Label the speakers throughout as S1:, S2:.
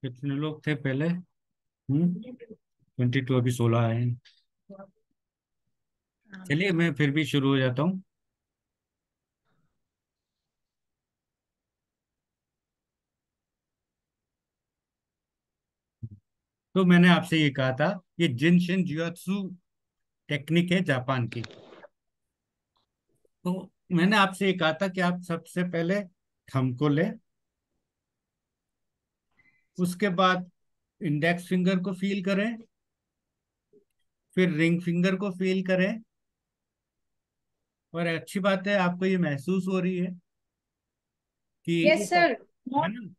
S1: कितने लोग थे पहले? 22, अभी 16 आए हैं। चलिए मैं फिर भी शुरू हो जाता हूँ। तो मैंने आपसे ये कहा था, ये जिनशिन जियोत्सु टेक्निक है जापान की। तो मैंने आपसे ये कहा था कि आप सबसे पहले थंब को ले, उसके बाद इंडेक्स फिंगर को फील करें, फिर रिंग फिंगर को फील करें। और अच्छी बात है, आपको ये महसूस हो रही है कि,
S2: यस सर।
S1: है
S2: बहुत
S1: ना? तो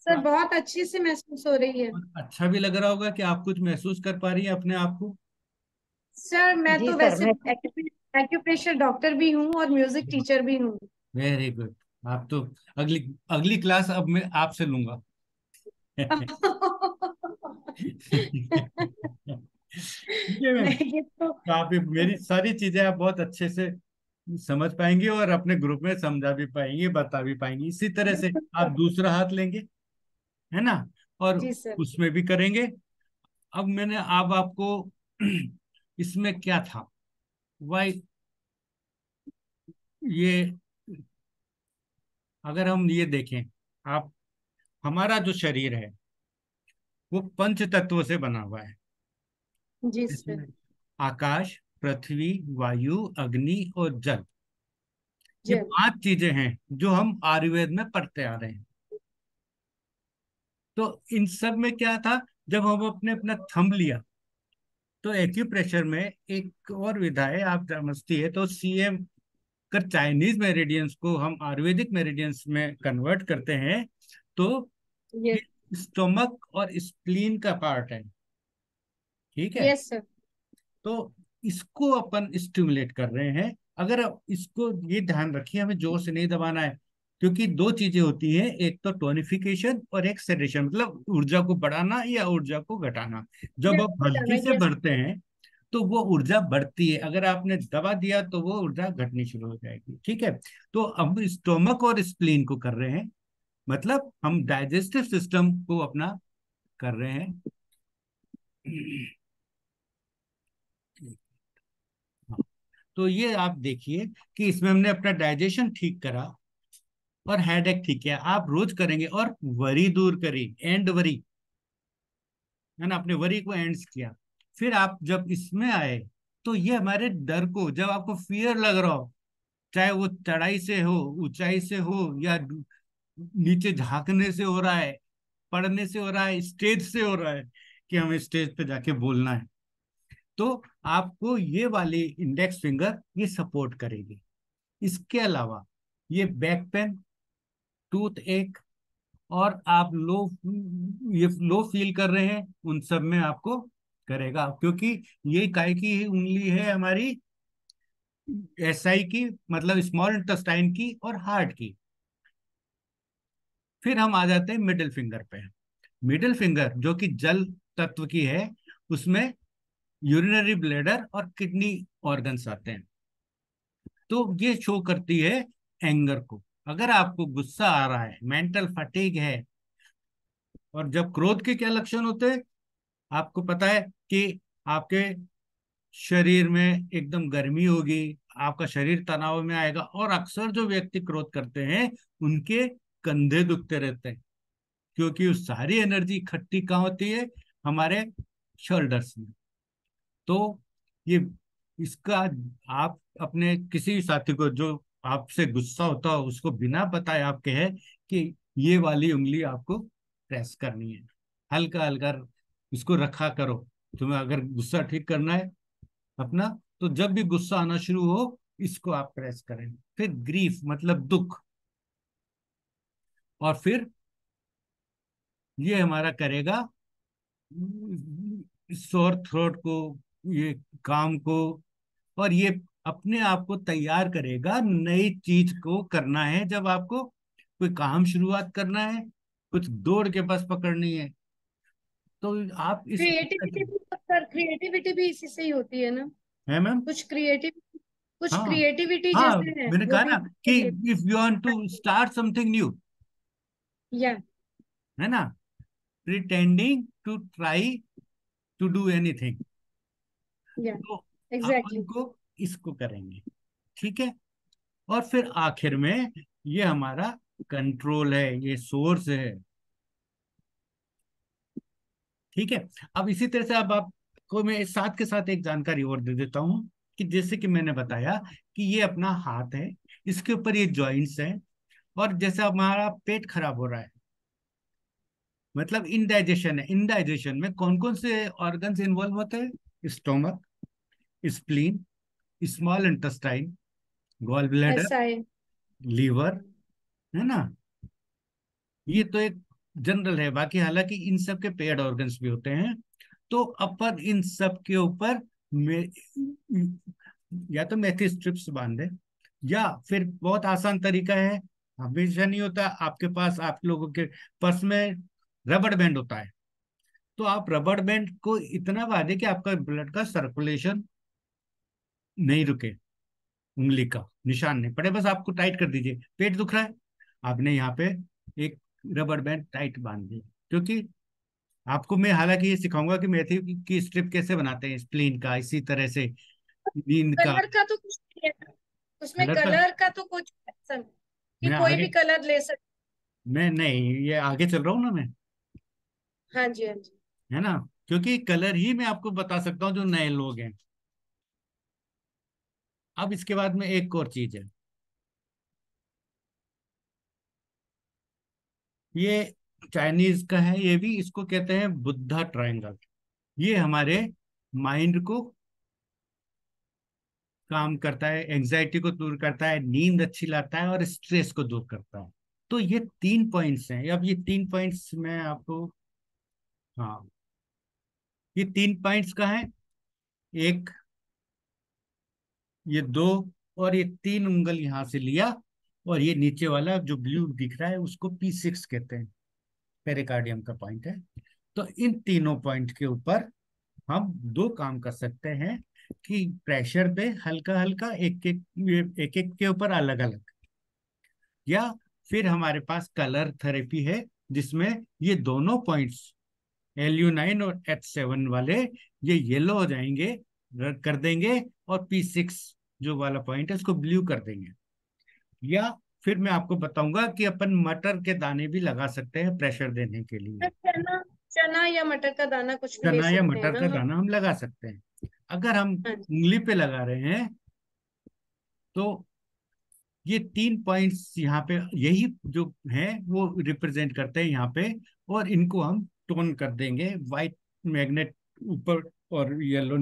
S2: सर, बहुत अच्छे से महसूस हो रही है।
S1: और अच्छा भी लग रहा होगा कि आप कुछ महसूस कर पा रही है अपने आप को।
S2: सर मैं
S3: जी
S2: तो
S3: सर,
S2: वैसे
S3: मैं
S2: एक्यूप्रेशर डॉक्टर भी हूँ और म्यूजिक टीचर भी हूँ।
S1: Very good. आप तो अगली अगली क्लास अब मैं आपसे लूंगा। ठीक है मैम।
S2: नहीं, ये तो
S1: तो आप ये मेरी सारी चीजें आप बहुत अच्छे से समझ पाएंगे और अपने ग्रुप में समझा भी पाएंगे, बता भी पाएंगे। इसी तरह से
S2: बिल्कुल
S1: आप
S2: सर।
S1: दूसरा हाथ लेंगे, है ना, और
S2: जी सर।
S1: उसमें भी करेंगे। अब मैंने अब आपको इसमें क्या था, वाई, ये अगर हम ये देखें, आप, हमारा जो शरीर है वो पंच तत्वों से बना हुआ है।
S2: जी सर।
S1: इसमें आकाश, पृथ्वी, वायु, अग्नि और जल, ये
S2: जी।
S1: 5 चीजें हैं जो हम आयुर्वेद में पढ़ते आ रहे हैं। तो इन सब में क्या था, जब हम अपने अपना थंब लिया, तो एक्यूप्रेशर में एक और विधा है, आप समझती है, तो सीएम कर चाइनीज मेरिडियंस को हम आयुर्वेदिक मेरिडियंस में कन्वर्ट करते हैं, तो ये
S2: यस।
S1: स्टोमक और स्प्लीन का पार्ट है। ठीक है।
S2: Yes sir.
S1: तो इसको अपन स्टिमुलेट कर रहे हैं। अगर इसको ये ध्यान रखिए, हमें जोर से नहीं दबाना है, क्योंकि दो चीजें होती हैं, एक तो टोनिफिकेशन और एक सेडेशन, मतलब ऊर्जा को बढ़ाना या ऊर्जा को घटाना। जब आप हल्की से
S2: यस।
S1: बढ़ते हैं तो वो ऊर्जा बढ़ती है, अगर आपने दबा दिया तो वो ऊर्जा घटनी शुरू हो जाएगी। ठीक है। तो अब स्टोमक और स्प्लीन को कर रहे हैं, मतलब हम डाइजेस्टिव सिस्टम को अपना कर रहे हैं। हाँ, तो ये आप देखिए कि इसमें हमने अपना डाइजेशन ठीक करा और हेडेक ठीक किया, आप रोज करेंगे, और वरी दूर करी, एंड वरी, है ना, अपने वरी को एंड्स किया। फिर आप जब इसमें आए, तो ये हमारे डर को, जब आपको फियर लग रहा हो, चाहे वो चढ़ाई से हो, ऊंचाई से हो, या नीचे झांकने से हो रहा है, पढ़ने से हो रहा है, स्टेज से हो रहा है, कि हमें स्टेज पे जाके बोलना है, तो आपको ये वाली इंडेक्स फिंगर ये सपोर्ट करेगी। इसके अलावा ये बैक पेन, टूथ एक, और आप लो, ये लो फील कर रहे हैं, उन सब में आपको करेगा, क्योंकि ये काय की उंगली है हमारी, एसआई की, मतलब स्मॉल इंटेस्टाइन की और हार्ट की। फिर हम आ जाते हैं मिडिल फिंगर पे। मिडिल फिंगर जो कि जल तत्व की है, उसमें यूरिनरी ब्लैडर और किडनी ऑर्गन्स आते हैं। तो ये शो करती है एंगर को। अगर आपको गुस्सा आ रहा है, मेंटल फटीग है, और जब क्रोध के क्या लक्षण होते हैं, आपको पता है कि आपके शरीर में एकदम गर्मी होगी, आपका शरीर तनाव में आएगा, और अक्सर जो व्यक्ति क्रोध करते हैं उनके कंधे दुखते रहते हैं, क्योंकि उस सारी एनर्जी इकट्ठी कहाँ होती है, हमारे शोल्डर्स में। तो ये इसका, आप अपने किसी भी साथी को जो आपसे गुस्सा होता हो, उसको बिना बताए आप कहे कि ये वाली उंगली आपको प्रेस करनी है, हल्का हल्का इसको रखा करो। तुम्हें अगर गुस्सा ठीक करना है अपना, तो जब भी गुस्सा आना शुरू हो, इसको आप प्रेस करें। फिर ग्रीफ मतलब दुख, और फिर ये हमारा करेगा सोर थ्रोट को, ये काम को, और ये अपने आप को तैयार करेगा नई चीज को करना है। जब आपको कोई काम शुरुआत करना है, कुछ दौड़ के बस पकड़नी है, तो आप इस,
S2: क्रिएटिविटी भी, सर क्रिएटिविटी भी इसी से ही होती है ना?
S1: है मैम।
S2: कुछ क्रिएटिव। कुछ
S1: हाँ
S2: क्रिएटिविटी
S1: हाँ,
S2: जैसे है
S1: मैंने
S2: वो
S1: कहा
S2: भी
S1: ना कि
S2: creative-
S1: if you want to start something new,
S2: या
S1: है ना, pretending to try to do anything,
S2: या
S1: तो अपन
S2: एग्जैक्टली।
S1: को इसको करेंगे। ठीक है। और फिर आखिर में ये हमारा कंट्रोल है, ये सोर्स है। ठीक है। अब इसी तरह से अब आपको मैं इस साथ के साथ एक जानकारी और दे देता हूं कि जैसे कि मैंने बताया कि ये अपना हाथ है, इसके ऊपर ये जॉइंट्स है, और जैसे हमारा पेट खराब हो रहा है, मतलब इनडाइजेशन है, इनडाइजेशन में कौन कौन से ऑर्गन्स इन्वॉल्व होते हैं? Stomach, spleen, small intestine, gall bladder,
S2: ऐसा है।
S1: लीवर, है ना। ये तो एक जनरल है, बाकी हालांकि इन सब के पेड ऑर्गन्स भी होते हैं। तो अपन इन सब के ऊपर में या तो मेथी स्ट्रिप्स बांध दे, या फिर बहुत आसान तरीका है, हमेशा नहीं होता आपके पास, आप लोगों के पर्स में रबड़ बैंड होता है, तो आप रबड़ बैंड को इतना बांधे कि आपका ब्लड का सर्कुलेशन नहीं रुके, उंगली का निशान नहीं पड़े, बस आपको टाइट कर दीजिए। पेट दुख रहा है, आपने यहाँ पे एक रबड़ बैंड टाइट बांध दिया। क्योंकि आपको मैं हालांकि ये सिखाऊंगा कि मेथी की स्ट्रिप कैसे बनाते हैं, स्प्लीन का, इसी तरह से नींद का।
S2: कलर का तो कुछ नहीं है, उसमें
S1: कलर का
S2: कलर का तो कुछ ऐसा नहीं कि
S1: मैं
S2: कोई
S1: आगे,
S2: भी कलर ले सकते।
S1: मैं नहीं, ये आगे चल रहा हूँ ना मैं,
S2: हाँ जी हाँ जी।
S1: है ना। क्योंकि कलर ही मैं आपको बता सकता हूँ जो नए लोग हैं। अब इसके बाद में एक और चीज है, ये चाइनीज का है, ये भी, इसको कहते हैं बुद्धा ट्रायंगल। ये हमारे माइंड को काम करता है, एंजाइटी को दूर करता है, नींद अच्छी लाता है, और स्ट्रेस को दूर करता है। तो ये 3 पॉइंट्स हैं। अब ये 3 पॉइंट्स मैं आपको, हाँ, ये 3 पॉइंट्स का है, एक, ये दो, और ये 3 उंगल यहां से लिया, और ये नीचे वाला जो ब्लू दिख रहा है उसको P6 कहते हैं, पेरिकार्डियम का पॉइंट है। तो इन तीनों पॉइंट के ऊपर हम दो काम कर सकते हैं कि प्रेशर दे हल्का हल्का, एक एक के ऊपर अलग अलग, या फिर हमारे पास कलर थेरेपी है, जिसमें ये दोनों पॉइंट्स LU9 और H7 वाले ये येलो हो जाएंगे, रेड कर देंगे, और P6 जो वाला पॉइंट है उसको ब्लू कर देंगे। या फिर मैं आपको बताऊंगा कि अपन मटर के दाने भी लगा सकते हैं प्रेशर देने के लिए।
S2: चना, चना या मटर का दाना कुछ भी ले
S1: चना या
S2: सकते हैं
S1: मटर
S2: ना
S1: का
S2: हम।
S1: दाना हम लगा सकते हैं। अगर हम
S2: हाँ जी।
S1: उंगली पे लगा रहे हैं, तो ये 3 पॉइंट्स यहाँ पे, यही जो है वो रिप्रेजेंट करते हैं यहाँ पे, और इनको हम टोन कर देंगे वाइट मैग्नेट ऊपर, और येलो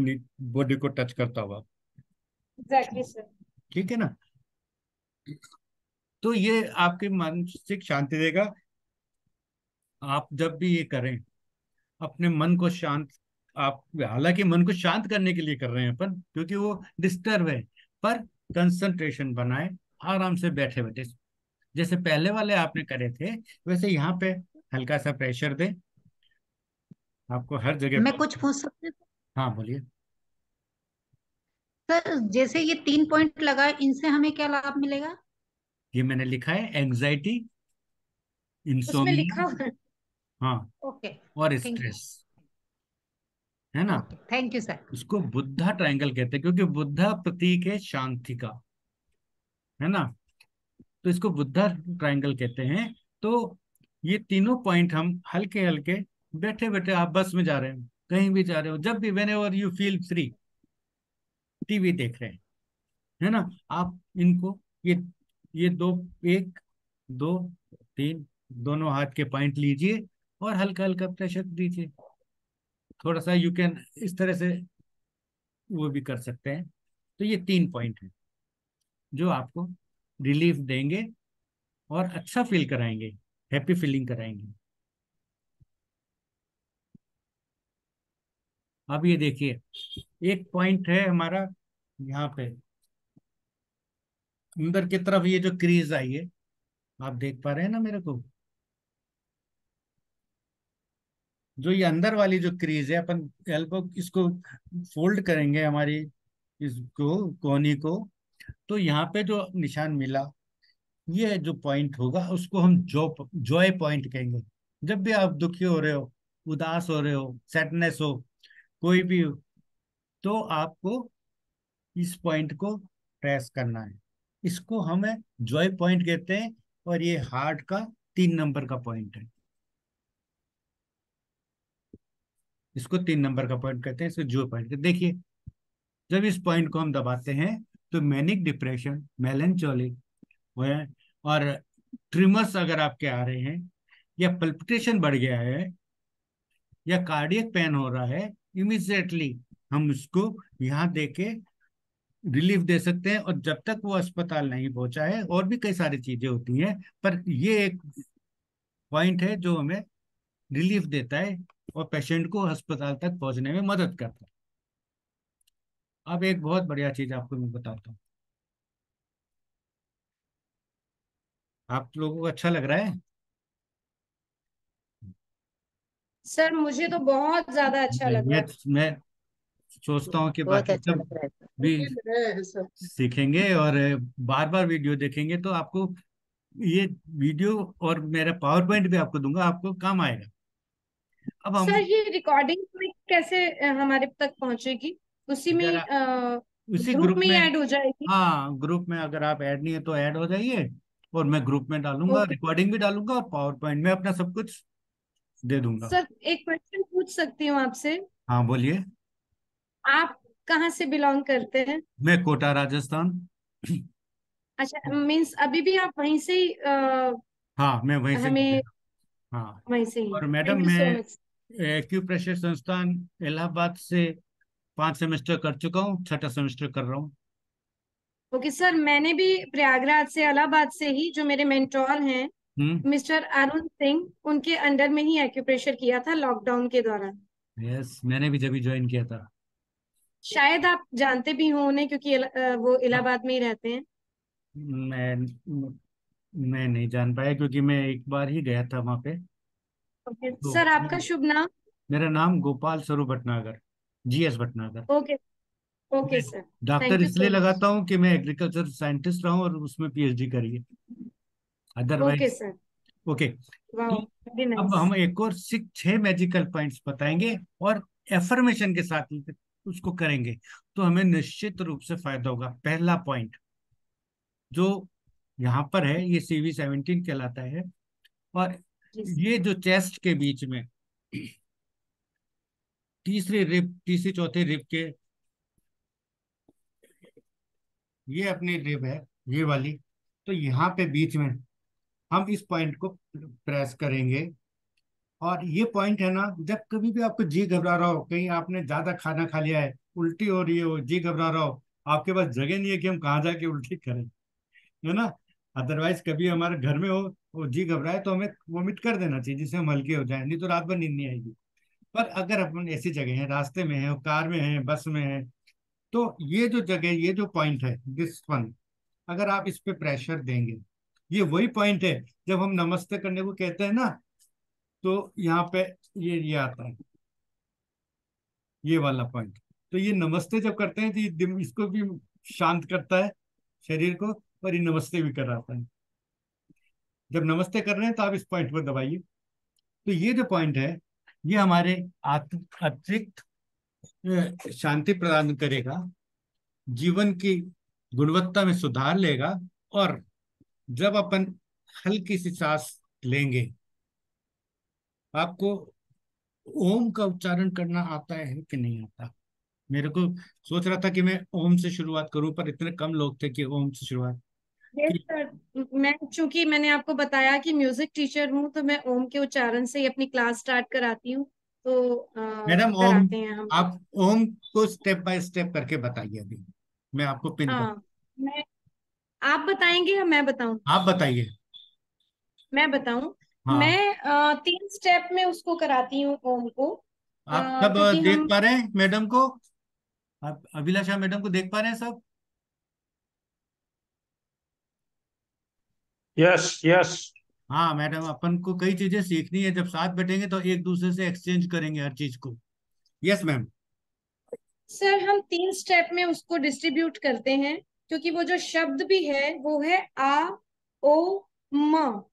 S1: बॉडी को टच करता हुआ।
S2: Exactly sir.
S1: ठीक है ना। तो ये आपके मानसिक शांति देगा। आप जब भी ये करें, अपने मन को शांत, आप हालांकि मन को शांत करने के लिए कर रहे हैं अपन, क्योंकि वो डिस्टर्ब है, पर कंसंट्रेशन बनाए, आराम से बैठे बैठे, जैसे पहले वाले आपने करे थे, वैसे यहाँ पे हल्का सा प्रेशर दें, आपको हर जगह
S3: मैं
S1: पे।
S3: कुछ पूछ सकती हूँ?
S1: हाँ बोलिए।
S3: सर जैसे ये 3 पॉइंट लगा है, इनसे हमें क्या लाभ मिलेगा?
S1: ये मैंने लिखा है, एंजाइटी,
S2: उसमें
S1: इंसोम्निया,
S2: लिखा हुआ है।
S1: हाँ,
S3: ओके।
S1: और
S3: थैंक यू।
S1: स्ट्रेस, है ना।
S3: Okay, thank you sir.
S1: इसको बुद्धा ट्रायंगल कहते हैं, क्योंकि बुद्धा प्रतीक है शांति का, है ना। तो इसको बुद्धा ट्रायंगल कहते हैं। तो ये तीनों पॉइंट हम हल्के हल्के, बैठे बैठे, आप बस में जा रहे हो, कहीं भी जा रहे हो, जब भी, when ever you feel free, TV देख रहे हैं, है ना, आप इनको, ये दो, एक, दो, तीन, दोनों हाथ के पॉइंट लीजिए, और हल्का हल्का प्रेशर दीजिए। थोड़ा सा यू कैन इस तरह से वो भी कर सकते हैं। तो ये 3 पॉइंट हैं जो आपको रिलीफ देंगे और अच्छा फील कराएंगे, हैप्पी फीलिंग कराएंगे। अब ये देखिए, एक पॉइंट है हमारा यहाँ पे अंदर की तरफ, ये जो क्रीज आई है, आप देख पा रहे हैं ना मेरे को, जो ये अंदर वाली जो क्रीज है, अपन एल्बो इसको फोल्ड करेंगे, हमारी इसको, कोहनी को, तो यहाँ पे जो निशान मिला, ये जो पॉइंट होगा उसको हम जॉय पॉइंट कहेंगे। जब भी आप दुखी हो रहे हो, उदास हो रहे हो, सैडनेस हो, कोई भी हो, तो आपको इस पॉइंट को प्रेस करना है। इसको हमें जॉय पॉइंट कहते हैं, और ये हार्ट का 3 नंबर का पॉइंट है। इसको 3 नंबर का पॉइंट कहते हैं, इसको जॉय पॉइंट कहते हैं। देखिए, जब इस पॉइंट को हम दबाते हैं तो मैनिक डिप्रेशन, मेलेंचोली और ट्रिमर्स अगर आपके आ रहे हैं, या पल्पिटेशन बढ़ गया है, या कार्डियक पेन हो रहा है, इमिजिएटली हम उसको यहाँ देके रिलीफ दे सकते हैं। और जब तक वो अस्पताल नहीं पहुंचा है, और भी कई सारी चीजें होती हैं, पर ये एक पॉइंट है जो हमें रिलीफ देता है और पेशेंट को अस्पताल तक पहुंचने में मदद करता है। अब एक बहुत बढ़िया चीज आपको मैं बताता हूँ। आप लोगों को अच्छा लग रहा है?
S2: सर मुझे तो बहुत ज्यादा अच्छा लग रहा
S1: ये
S2: है।
S1: मैं सोचता हूँ कि
S3: बहुत
S1: बाकी
S3: अच्छा
S1: सब
S3: लग रहा है।
S1: भी सीखेंगे और बार बार वीडियो देखेंगे, तो आपको ये वीडियो और मेरा पावर पॉइंट भी आपको दूंगा, आपको काम आएगा। अब हम
S2: सर ये रिकॉर्डिंग में कैसे हमारे तक पहुंचेगी? उसी
S1: अगर
S2: में
S1: आप उसी
S2: ग्रुप
S1: ग्रुप
S2: में
S1: में,
S2: ऐड हो जाएगी?
S1: हाँ ग्रुप में अगर आप ऐड नहीं है तो ऐड हो जाइए, और मैं ग्रुप में डालूंगा,
S2: ओके।
S1: रिकॉर्डिंग भी डालूंगा, और पावर पॉइंट में अपना सब कुछ दे दूंगा।
S2: सर एक क्वेश्चन पूछ सकती हूँ आपसे?
S1: हाँ बोलिए।
S2: आप कहाँ से बिलोंग करते हैं?
S1: मैं कोटा, राजस्थान।
S2: अच्छा, मीन्स अभी भी आप वहीं से ही
S1: हाँ मैं वहीं से बोल
S2: हमें
S1: रहा हूँ। हाँ।
S2: वहीं से ही।
S1: और मैडम
S2: थैंक यू
S1: मैं
S2: सो मच।
S1: एक्यूप्रेशर संस्थान इलाहाबाद से 5 सेमेस्टर कर चुका हूँ, छठा सेमेस्टर कर रहा हूँ।
S2: ओके सर, मैंने भी प्रयागराज से, इलाहाबाद से ही, जो मेरे मेंटोर हैं
S1: हम्म।
S2: मिस्टर अरुण सिंह, उनके अंडर में ही एक्यूप्रेशर किया था लॉकडाउन के दौरान।
S1: यस, मैंने भी जब भी ज्वाइन किया था।
S2: शायद आप जानते भी हो उन्हें, क्योंकि वो
S1: हाँ,
S2: इलाहाबाद में ही रहते हैं।
S1: मैं नहीं जान पाया क्योंकि मैं एक बार ही गया था वहां पे।
S2: ओके
S1: तो
S2: सर, आपका शुभ नाम?
S1: मेरा नाम Gopal Swarup Bhatnagar, GS Bhatnagar.
S2: Okay. Okay
S1: मैं
S2: सर।
S1: डॉक्टर
S2: थैंक यू
S1: इसलिए
S2: सो मच।
S1: लगाता हूँ कि मैं एग्रीकल्चर साइंटिस्ट रहा हूँ और उसमें PhD करी है,
S2: ओके
S1: अदरवाइज।
S2: सर।
S1: ओके।
S2: वाह,
S1: तो
S2: वेरी
S1: अब
S2: नाइस।
S1: हम एक और 6 मैजिकल पॉइंट्स बताएंगे, और एफर्मेशन के साथ ही उसको करेंगे, तो हमें निश्चित रूप से फायदा होगा। पहला पॉइंट जो यहाँ पर है, ये CV17 कहलाता है। और
S2: जी
S1: ये जो चेस्ट के बीच में तीसरी चौथी रिब के, ये अपनी रिब है, ये वाली। तो यहाँ पे बीच में हम इस पॉइंट को प्रेस करेंगे। और ये पॉइंट है ना, जब कभी भी आपको जी घबरा रहा हो, कहीं आपने ज्यादा खाना खा लिया है, उल्टी हो रही हो, जी घबरा रहा हो, आपके पास जगह नहीं है कि हम कहाँ जाके उल्टी करें, है ना। अदरवाइज कभी हमारे घर में हो, वो जी घबराए, तो हमें वोमिट कर देना चाहिए जिससे हम हल्के हो जाए, नहीं तो रात भर नींद नहीं आएगी। पर अगर अपन ऐसी जगह है, रास्ते में है, कार में है, बस में है, तो ये जो जगह, ये जो पॉइंट है, दिस वन, अगर आप इस पे प्रेशर देंगे, ये वही पॉइंट है जब हम नमस्ते करने को कहते हैं ना, तो यहाँ पे ये आता है, ये वाला पॉइंट। तो ये नमस्ते जब करते हैं तो ये इसको भी शांत करता है, शरीर को, और ये नमस्ते भी कराता है। जब नमस्ते कर रहे हैं तो आप इस पॉइंट पर दबाइए। तो ये जो पॉइंट है, ये हमारे अतिरिक्त शांति प्रदान करेगा, जीवन की गुणवत्ता में सुधार लेगा। और जब अपन हल्की सी सांस लेंगे, आपको ओम का उच्चारण करना आता है कि नहीं आता? मेरे को सोच रहा था कि मैं ओम से शुरुआत करूं, पर इतने कम लोग थे कि ओम से शुरुआत
S2: यस
S1: की।
S2: सर, मैं चूंकि मैंने आपको बताया कि म्यूजिक टीचर हूँ, तो मैं ओम के उच्चारण से ही अपनी क्लास स्टार्ट कराती हूँ। तो
S1: मैडम ओम,
S2: कराते हैं हम लोग।
S1: आप ओम को स्टेप बाय स्टेप करके बताइए अभी, मैं आपको पिन कर।
S2: हाँ, मैं आप बताएंगे या मैं बताऊं?
S1: आप बताइए।
S2: मैं बताऊं।
S1: हाँ।
S2: मैं 3 स्टेप में उसको कराती हूँ ओम को।
S1: आप सब
S2: क्योंकि
S1: देख
S2: हम,
S1: पा रहे हैं मैडम को? आप अभिलाषा मैडम को देख पा रहे हैं सब?
S4: Yes yes.
S1: हाँ मैडम, अपन को कई चीजें सीखनी है, जब साथ बैठेंगे तो एक दूसरे से एक्सचेंज करेंगे हर चीज को। Yes ma'am.
S2: सर हम 3 स्टेप में उसको डिस्ट्रीब्यूट करते हैं। क्योंकि वो जो शब्द भी है वो है आ ओ म।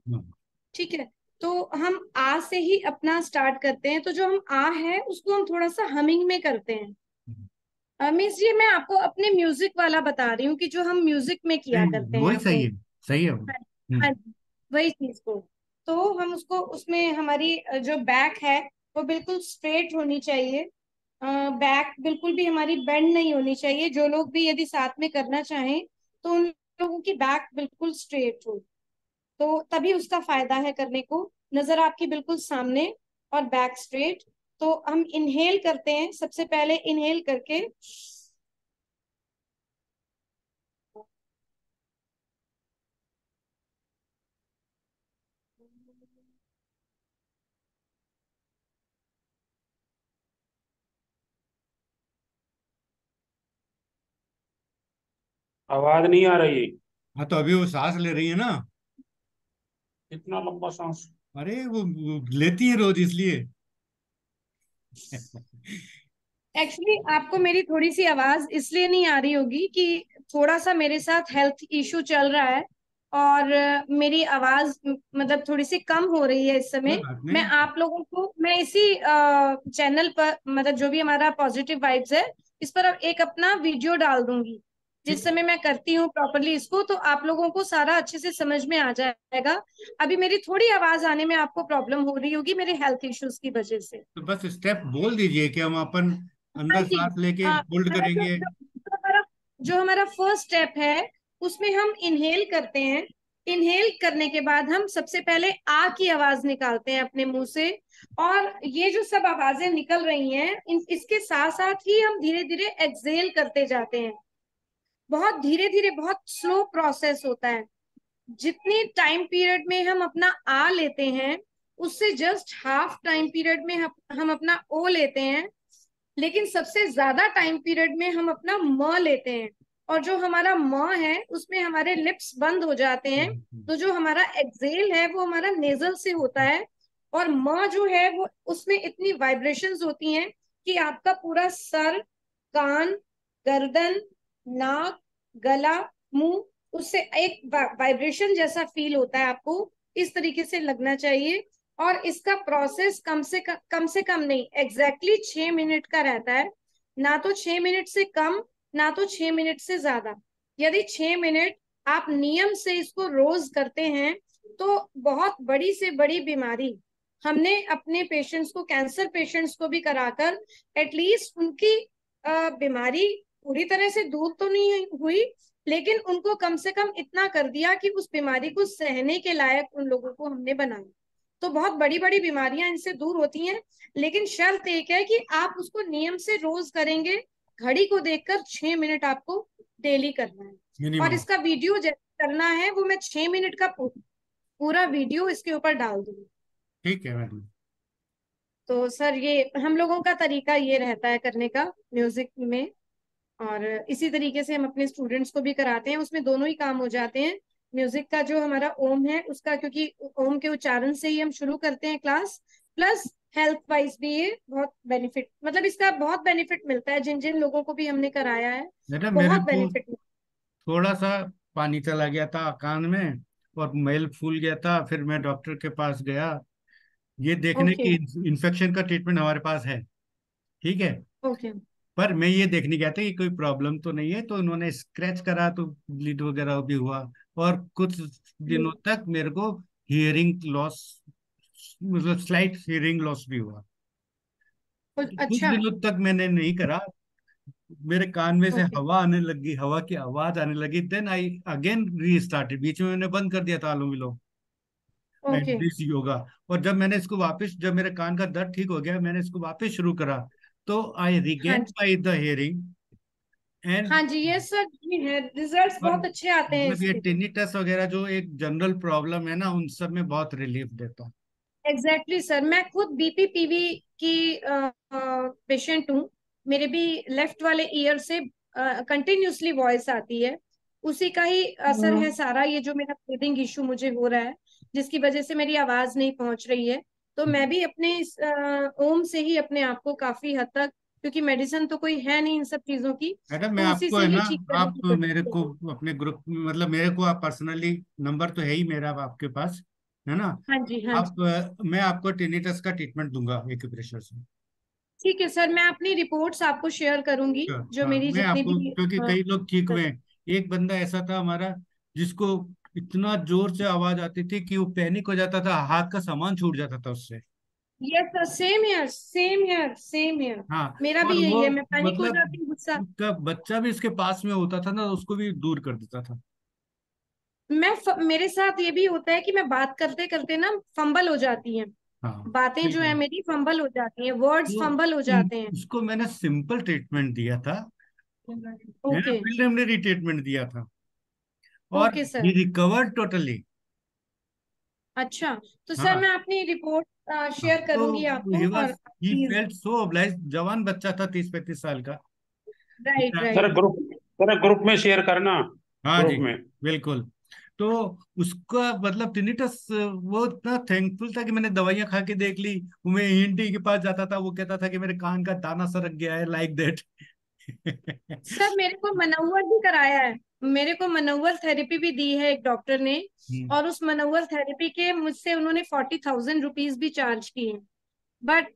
S2: ठीक है, तो हम आ से ही अपना स्टार्ट करते हैं। तो जो हम आ है उसको हम थोड़ा सा हमिंग में करते हैं। मीन्स ये मैं आपको अपने म्यूजिक वाला बता रही हूँ कि जो हम म्यूजिक में किया करते हैं
S1: वही सही
S2: अपने।
S1: है, सही है वो।
S2: हाँ, हाँ जी, वही चीज को। तो हम उसको उसमें हमारी जो बैक है वो बिल्कुल स्ट्रेट होनी चाहिए। बैक बिल्कुल भी हमारी बेंड नहीं होनी चाहिए। जो लोग भी यदि साथ में करना चाहें तो उन लोगों की बैक बिल्कुल स्ट्रेट हो, तो तभी उसका फायदा है करने को। नजर आपकी बिल्कुल सामने और बैक स्ट्रेट। तो हम इनहेल करते हैं, सबसे पहले इनहेल करके
S4: आवाज नहीं आ रही।
S1: हाँ, तो अभी वो सांस ले रही है ना।
S4: इतना लंबा सांस?
S1: अरे वो लेती है रोज इसलिए।
S2: एक्चुअली आपको मेरी थोड़ी सी आवाज इसलिए नहीं आ रही होगी कि थोड़ा सा मेरे साथ हेल्थ इशू चल रहा है, और मेरी आवाज मतलब थोड़ी सी कम हो रही है इस
S1: कोई
S2: समय।
S1: बात
S2: मैं
S1: नहीं।
S2: आप लोगों को मैं इसी चैनल पर, मतलब जो भी हमारा पॉजिटिव वाइब्स है, इस पर अब एक अपना वीडियो डाल दूंगी। जिस
S1: ठीक।
S2: समय मैं करती हूँ प्रॉपरली इसको, तो आप लोगों को सारा अच्छे से समझ में आ जाएगा। अभी मेरी थोड़ी आवाज आने में आपको प्रॉब्लम हो रही होगी मेरे हेल्थ इश्यूज की वजह से।
S1: तो बस स्टेप बोल दीजिए कि हम अपन
S2: हाँ
S1: अंदर
S2: जी।
S1: सांस लेके होल्ड
S2: हमारा
S1: करेंगे।
S2: जो हमारा फर्स्ट स्टेप है उसमें हम इनहेल करते हैं। इनहेल करने के बाद हम सबसे पहले आ की आवाज निकालते हैं अपने मुंह से। और ये जो सब आवाजें निकल रही हैं इसके साथ साथ ही हम धीरे धीरे एक्सहेल करते जाते हैं। बहुत धीरे धीरे, बहुत स्लो प्रोसेस होता है। जितनी टाइम पीरियड में हम अपना आ लेते हैं उससे जस्ट हाफ टाइम पीरियड में हम अपना ओ लेते हैं। लेकिन सबसे ज्यादा टाइम पीरियड में हम अपना म लेते हैं। और जो हमारा म है उसमें हमारे लिप्स बंद हो जाते हैं। तो जो हमारा एक्सेल है वो हमारा नेजल से होता है। और म जो है वो उसमें इतनी वाइब्रेशंस होती हैं कि आपका पूरा सर, कान, गर्दन, नाक, गला, मुंह, उससे एक वाइब्रेशन जैसा फील होता है आपको। इस तरीके से लगना चाहिए। और इसका प्रोसेस कम से कम नहीं, एग्जैक्टली 6 मिनट का रहता है। ना तो 6 मिनट से कम, ना तो 6 मिनट से ज्यादा। यदि 6 मिनट आप नियम से इसको रोज करते हैं तो बहुत बड़ी से बड़ी बीमारी, हमने अपने पेशेंट्स को, कैंसर पेशेंट्स को भी कराकर एटलीस्ट उनकी बीमारी पूरी तरह से दूर तो नहीं हुई, लेकिन उनको कम से कम इतना कर दिया कि उस बीमारी को सहने के लायक उन लोगों को हमने बनाया। तो बहुत बड़ी बड़ी बीमारियां इनसे दूर होती हैं। लेकिन शर्त एक है कि आप उसको नियम से रोज करेंगे। घड़ी को देखकर 6 मिनट आपको डेली करना है। और
S1: मिनिमम।
S2: इसका वीडियो जैसे करना है वो मैं 6 मिनट का पूरा वीडियो इसके ऊपर डाल दूंगी।
S1: ठीक है मैडम।
S2: तो सर ये हम लोगों का तरीका ये रहता है करने का म्यूजिक में। और इसी तरीके से हम अपने स्टूडेंट्स को भी कराते हैं, उसमें दोनों ही काम हो जाते हैं। म्यूजिक का जो हमारा ओम है उसका, क्योंकि ओम के उच्चारण से ही हम शुरू करते हैं क्लास, प्लस हेल्थ वाइज भी ये बहुत बेनिफिट, मतलब इसका बहुत बेनिफिट मिलता है जिन जिन लोगों को भी हमने कराया है।
S1: मैडम मेरे
S2: बहुत
S1: को
S2: बेनिफिट।
S1: थोड़ा सा पानी चला गया था कान में, और मेल फूल गया था, फिर मैं डॉक्टर के पास गया ये देखने
S2: ओके।
S1: की इन्फेक्शन का ट्रीटमेंट हमारे पास है। ठीक है।
S2: ओके।
S1: पर मैं ये देखने गया था कि कोई प्रॉब्लम तो नहीं है, तो उन्होंने स्क्रैच करा तो ब्लीड वगैरह भी हुआ। और कुछ दिनों तक मेरे को हियरिंग लॉस, मतलब स्लाइट हियरिंग लॉस भी हुआ। कुछ
S2: अच्छा।
S1: दिनों तक मैंने नहीं करा, मेरे कान में से
S2: ओके।
S1: हवा आने लगी, हवा की आवाज आने लगी, देन आई अगेन री स्टार्टेड। बीच में मैंने बंद कर दिया था अनुलोम विलोम
S2: ओके।
S1: And this yoga. और जब मैंने इसको वापस, जब मेरे कान का दर्द ठीक हो गया, मैंने इसको वापस शुरू करा, तो आई
S2: हाँ
S1: रिगेन
S2: जी।
S1: By the hearing. एंड
S2: हाँ जी, ये सर जी है, रिजल्ट्स
S1: और
S2: बहुत अच्छे आते हैं
S1: मतलब ये
S2: इसके।
S1: टिनिटस वगैरह जो एक जनरल प्रॉब्लम है ना, उन सब में बहुत रिलीफ देता है।
S2: एग्जैक्टली सर, मैं खुद बीपीपीवी की पेशेंट हूँ। मेरे भी लेफ्ट वाले ईयर से कंटिन्यूसली वॉइस आती है। उसी का ही असर है सारा, ये जो मेरा ब्रीदिंग इशू मुझे हो रहा है जिसकी वजह से मेरी आवाज नहीं पहुंच रही है। तो मैं भी अपने इस ओम से ही अपने आप को काफी हद तक क्योंकि मेडिसिन तो कोई है नहीं इन सब चीजों की,
S1: मैडम मैं
S2: तो उसी
S1: आपको
S2: से
S1: है
S2: ही
S1: ना,
S2: ठीक करने
S1: आप
S2: की
S1: मेरे
S2: कोशिश
S1: को
S2: करें।
S1: अपने ग्रुप मतलब मेरे को आप पर्सनली, नंबर तो है ही मेरा आपके पास, है ना?
S2: हाँ जी, हाँ जी।
S1: आप मैं आपको टिनिटस का ट्रीटमेंट दूंगा एक्यूप्रेशर से।
S2: ठीक है सर, मैं अपनी रिपोर्ट्स आपको शेयर करूंगी,
S1: अच्छा,
S2: जो
S1: हाँ
S2: मेरी
S1: मैं
S2: जितनी
S1: आपको,
S2: भी
S1: क्योंकि कई लोग ठीक हुए हैं। एक बंदा ऐसा था हमारा जिसको इतना जोर से आवाज आती थी कि वो पैनिक हो जाता था, हाथ का सामान छूट जाता था उससे।
S2: Yes sir, same here, same here, same here.
S1: हाँ,
S2: मेरा भी
S1: और
S2: यही
S1: वो
S2: है, मैं पैनिक हो
S1: मतलब
S2: जाती हूँ, गुस्सा।
S1: उसका बच्चा भी इसके पास में होता था ना, उसको भी दूर कर देता था।
S2: मेरे साथ ये भी होता है कि मैं बात करते करते ना फंबल हो जाती हैं,
S1: हाँ
S2: बातें जो है
S1: बिल्कुल।
S2: मेरी फंबल हो जाती हैं, वर्ड्स
S1: तो
S2: फंबल हो जाते हैं।
S1: उसको मैंने सिंपल ट्रीटमेंट दिया था, मैंने
S2: ओके।
S1: प्रिलिमिनरी ट्रीटमेंट दिया था, और
S2: ओके
S1: ही
S2: सर।
S1: Recovered totally.
S2: अच्छा, तो सर
S1: हाँ
S2: मैं अपनी रिपोर्ट
S1: हाँ,
S2: शेयर करूंगी
S1: तो
S2: आपको,
S1: ही
S2: और
S1: was he
S2: pleased.
S1: Felt so obliged, जवान बच्चा था, 30-35 साल का।
S2: Right,
S4: sir
S2: right.
S4: Group sir group में शेयर करना,
S1: हाँ जी,
S4: ग्रुप में।
S1: बिल्कुल। तो उसका मतलब टिनिटस, वो इतना थैंकफुल था कि मैंने दवाइयां खा के देख ली। मैं ईएनटी के पास जाता था, वो कहता था कि मेरे कान का दाना सरक गया है, लाइक दैट।
S2: सर मेरे को मनौवर भी कराया है, मेरे को मनौवर थेरेपी भी दी है एक डॉक्टर ने, और उस मनौवर थेरेपी के मुझसे उन्होंने 40,000 रुपीज भी चार्ज किए। बट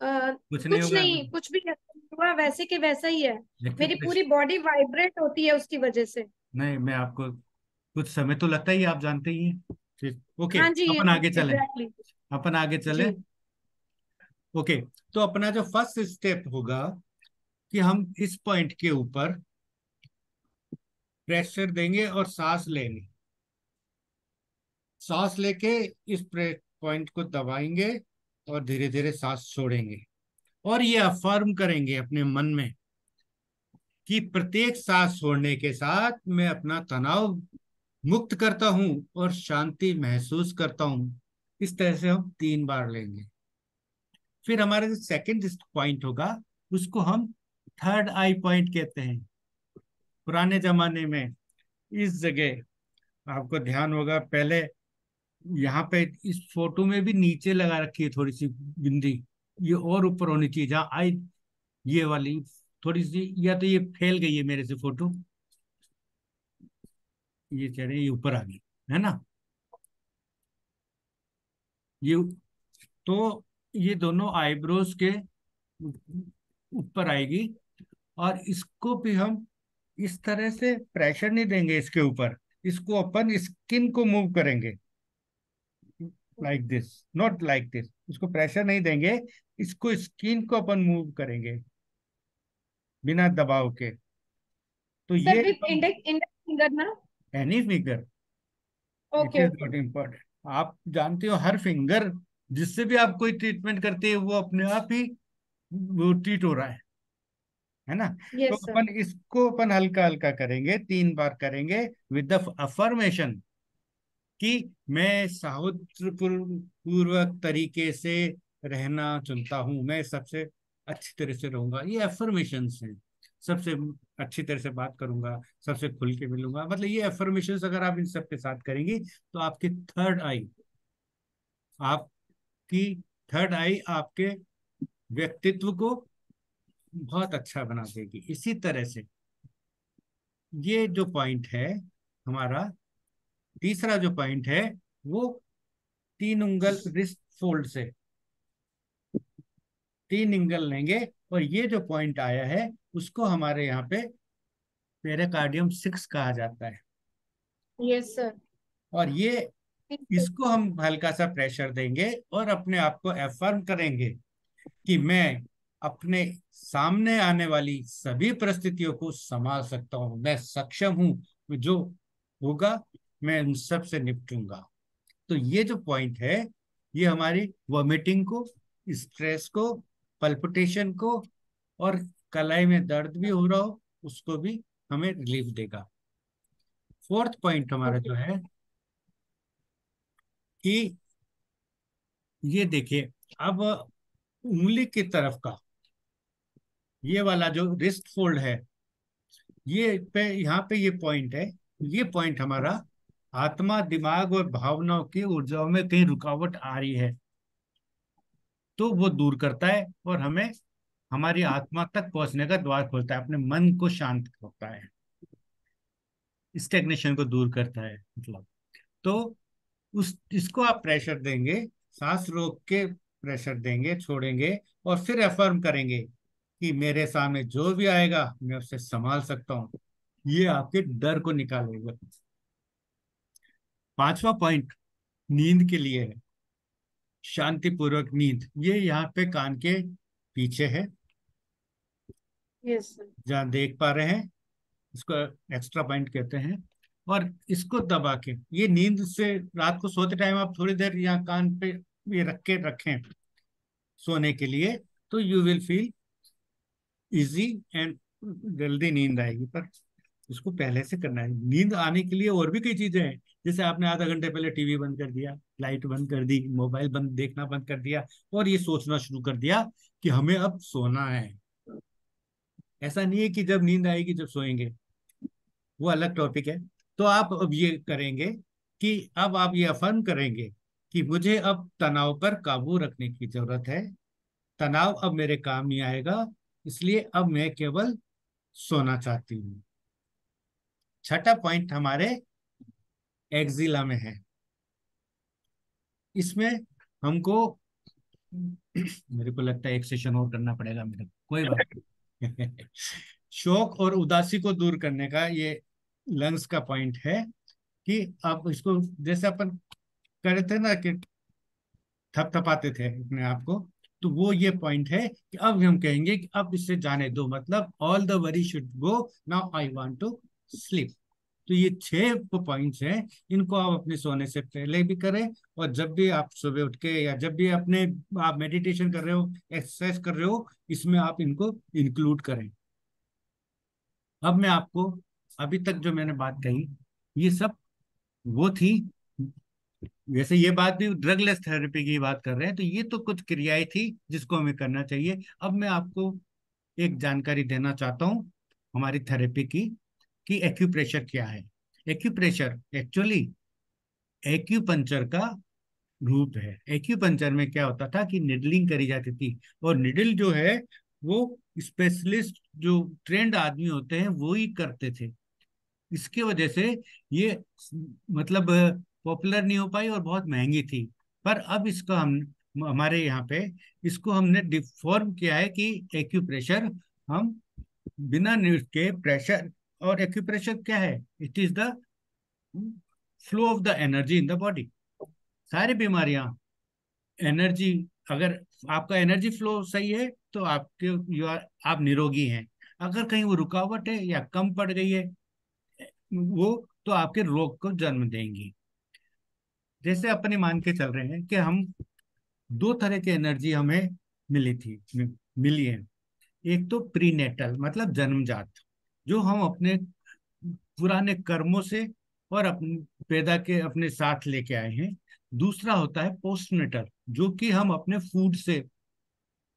S1: कुछ नहीं
S2: कुछ
S1: होगा।
S2: नहीं, कुछ भी हुआ, वैसे के वैसा ही है। मेरी
S1: एक्यूप्रेशर,
S2: पूरी बॉडी वाइब्रेट होती है उसकी वजह से।
S1: नहीं मैं आपको, कुछ समय तो लगता ही है, आप जानते ही हैं। ठीक, ओके।
S2: हाँ जी,
S1: अपन आगे चलें,
S2: एग्जैक्टली।
S1: अपन आगे
S2: जी।
S1: चलें। ओके, तो अपना जो फर्स्ट स्टेप होगा कि हम इस पॉइंट के ऊपर प्रेशर देंगे और सांस लेंगे। सांस लेके इस पॉइंट को दबाएंगे और धीरे धीरे सांस छोड़ेंगे, और ये अफर्म करेंगे अपने मन में कि प्रत्येक सांस छोड़ने के साथ मैं अपना तनाव मुक्त करता हूं और शांति महसूस करता हूं। इस तरह से हम 3 बार लेंगे। फिर हमारा जो सेकंड पॉइंट होगा, उसको हम थर्ड आई पॉइंट कहते हैं। पुराने जमाने में इस जगह आपको ध्यान होगा, पहले यहाँ पे इस फोटो में भी नीचे लगा रखी है थोड़ी सी बिंदी, ये और ऊपर होनी चाहिए जहाँ आई, ये वाली थोड़ी सी, या तो ये फैल गई है मेरे से फोटो, ये कह रहे हैं ये ऊपर आ गई, है ना? ये, तो ये दोनों आईब्रोज के ऊपर आएगी, और इसको भी हम इस तरह से प्रेशर नहीं देंगे इसके ऊपर, इसको अपन स्किन को मूव करेंगे, like this, not like this. इसको प्रेशर नहीं देंगे, इसको स्किन को अपन मूव करेंगे बिना दबाव के। तो
S2: सर
S1: ये
S2: विथ इंडेक्स इंडेक्स फिंगर ना?
S1: Any finger, it
S2: okay,
S1: is
S2: okay.
S1: Not important. आप जानते हो हर फिंगर जिससे भी आप कोई ट्रीटमेंट करते हैं वो अपने आप ही वो ट्रीट हो रहा है ना? तो
S2: यस सर।
S1: अपन इसको अपन हल्का हल्का करेंगे, 3 बार करेंगे विद द अफर्मेशन कि मैं पूर्वक तरीके से रहना चुनता हूं, मैं सबसे अच्छी तरह से रहूंगा, ये अफर्मेशन हैं। सबसे अच्छी तरह से बात करूंगा, सबसे खुल के मिलूंगा, मतलब ये अफर्मेशन अगर आप इन सब के साथ करेंगी तो आपकी थर्ड आई आपके व्यक्तित्व को बहुत अच्छा बना देगी। इसी तरह से ये जो पॉइंट है हमारा, तीसरा जो पॉइंट है, वो 3 उंगल रिस्ट फोल्ड से 3 उंगल लेंगे, और ये जो पॉइंट आया है उसको हमारे यहाँ पे पेरिकार्डियम 6 कहा जाता है।
S2: Yes sir.
S1: और ये, इसको हम हल्का सा प्रेशर देंगे और अपने आप को एफर्म करेंगे कि मैं अपने सामने आने वाली सभी परिस्थितियों को संभाल सकता हूँ, मैं सक्षम हूँ, जो होगा मैं उन सब से निपटूंगा। तो ये जो पॉइंट है, ये हमारी वॉमिटिंग को, स्ट्रेस को, पल्पिटेशन को, और कलाई में दर्द भी हो रहा हो उसको भी हमें रिलीफ देगा। फोर्थ पॉइंट हमारा
S2: ओके।
S1: जो है कि ये देखिए, अब उंगली की तरफ का ये वाला जो रिस्ट फोल्ड है, ये पे यहाँ पे ये पॉइंट है, ये पॉइंट हमारा आत्मा, दिमाग और भावनाओं की ऊर्जाओं में कहीं रुकावट आ रही है तो वो दूर करता है और हमें हमारी आत्मा तक पहुंचने का द्वार खोलता है, अपने मन को शांत करता है, स्टेग्नेशन को दूर करता है मतलब। तो उस इसको आप प्रेशर देंगे, सांस रोक के प्रेशर देंगे, छोड़ेंगे, और फिर अफर्म करेंगे कि मेरे सामने जो भी आएगा मैं उससे संभाल सकता हूँ। ये आपके डर को निकालेगा। पांचवा पॉइंट नींद के लिए है, शांतिपूर्वक नींद। ये यहाँ पे कान के पीछे है,
S2: यस सर।
S1: जहाँ देख पा रहे हैं, इसको एक्स्ट्रा पॉइंट कहते हैं। और इसको दबा के, ये नींद से रात को सोते टाइम आप थोड़ी देर यहाँ कान पे ये रख के रखें सोने के लिए, तो you will feel easy and जल्दी नींद आएगी। पर इसको पहले से करना है। नींद आने के लिए और भी कई चीजें हैं, जैसे आपने आधा घंटे पहले टीवी बंद कर दिया, लाइट बंद कर दी, मोबाइल बंद देखना बंद कर दिया, और ये सोचना शुरू कर दिया कि हमें अब सोना है। ऐसा नहीं है कि जब नींद आएगी जब सोएंगे, वो अलग टॉपिक है। तो आप अब ये करेंगे कि अब आप ये अफर्म करेंगे कि मुझे अब तनाव पर काबू रखने की जरूरत है, तनाव अब मेरे काम नहीं आएगा, इसलिए अब मैं केवल सोना चाहती हूँ। छठा पॉइंट हमारे एक्जिला में है। इसमें हमको मेरे को लगता है एक सेशन और करना पड़ेगा मेरे को, कोई बात नहीं। शोक और उदासी को दूर करने का ये लंग्स का पॉइंट है कि आप इसको जैसे अपन करे थे ना कि थपथपाते थे अपने आप को, तो वो ये पॉइंट है कि अब हम कहेंगे कि अब इससे जाने दो, मतलब all the worry should go, now I want to sleep. तो ये 6 पॉइंट्स हैं, इनको आप अपने सोने से पहले भी करें, और जब भी आप सुबह उठ के या जब भी अपने आप मेडिटेशन कर रहे हो, एक्सरसाइज कर रहे हो, इसमें आप इनको इंक्लूड करें। अब मैं आपको अभी तक जो मैंने बात कही ये सब वो थी। वैसे ये बात भी ड्रगलेस थेरेपी की बात कर रहे हैं, तो ये तो कुछ क्रियाएं थी जिसको हमें करना चाहिए। अब मैं आपको एक जानकारी देना चाहता हूँ हमारी थेरेपी की, कि एक्यूप्रेशर क्या है। एक्यूप्रेशर एक्चुअली एक्यूपंचर का रूप है। एक्यूपंचर में क्या होता था कि निडलिंग करी जाती थी, और निडल जो है वो स्पेशलिस्ट जो ट्रेंड आदमी होते हैं वो ही करते थे। इसकी वजह से ये मतलब पॉपुलर नहीं हो पाई और बहुत महंगी थी। पर अब इसका हम हमारे यहाँ पे इसको हमने डिफॉर्म किया है कि एक्यूप्रेशर हम बिना न्यूज के प्रेशर, और एक्यूप्रेशर क्या है, it is the flow of the energy in the body. सारी बीमारियां एनर्जी, अगर आपका एनर्जी फ्लो सही है तो आपके आप निरोगी हैं। अगर कहीं वो रुकावट है या कम पड़ गई है वो, तो आपके रोग को जन्म देंगी। जैसे अपने मान के चल रहे हैं कि हम 2 तरह की एनर्जी हमें मिली है। एक तो प्रीनेटल मतलब जन्मजात, जो हम अपने पुराने कर्मों से और अपने पैदा के अपने साथ लेके आए हैं। दूसरा होता है पोस्टनेटल, जो कि हम अपने फूड से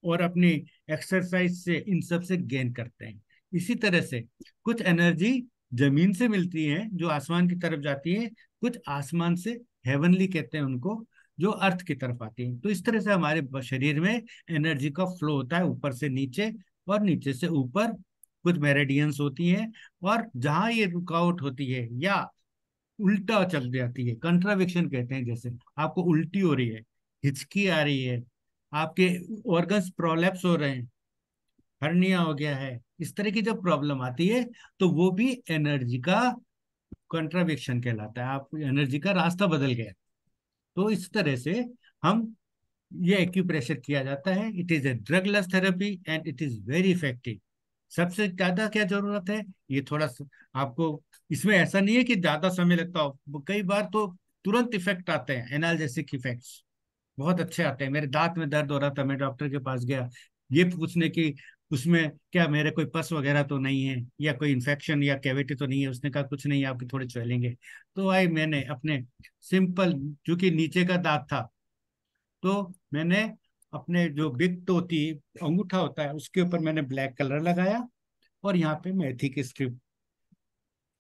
S1: और अपनी एक्सरसाइज से इन सब से गेन करते हैं। इसी तरह से कुछ एनर्जी जमीन से मिलती है जो आसमान की तरफ जाती है, कुछ आसमान से, हेवनली कहते हैं उनको, जो अर्थ की तरफ आती है। तो इस तरह से हमारे शरीर में एनर्जी का फ्लो होता है, ऊपर से नीचे और नीचे से ऊपर। कुछ मेरेडियंस होती हैं, और जहां ये रुकावट होती है या उल्टा चल जाती है, कंट्राविक्शन कहते हैं, जैसे आपको उल्टी हो रही है, हिचकी आ रही है, आपके ऑर्गन्स प्रोलैप्स हो रहे हैं, हर्निया हो गया है, इस तरह की जब प्रॉब्लम आती है तो वो भी एनर्जी का कंट्राविक्शन कहलाता है। आप एनर्जी का रास्ता बदल गया। तो इस तरह से हम ये एक्यूप्रेशर किया जाता है। It is a drugless therapy and it is very effective. सबसे ज्यादा क्या जरूरत है, ये थोड़ा आपको, इसमें ऐसा नहीं है कि ज्यादा समय लगता हो, कई बार तो तुरंत इफेक्ट आते हैं, एनाल्जेसिक इफेक्ट्स बहुत अच्छे आते हैं। मेरे दांत में दर्द हो रहा था, मैं डॉक्टर के पास गया ये पूछने की उसमें क्या मेरे कोई पस वगैरह तो नहीं है, या कोई इन्फेक्शन या कैविटी तो नहीं है। उसने कहा कुछ नहीं है, आपके थोड़े चलेंगे। तो आई मैंने अपने सिंपल, क्योंकि नीचे का दांत था, तो मैंने अपने जो बिग टो होती अंगूठा होता है उसके ऊपर मैंने ब्लैक कलर लगाया, और यहाँ पे मेथी की स्ट्रिप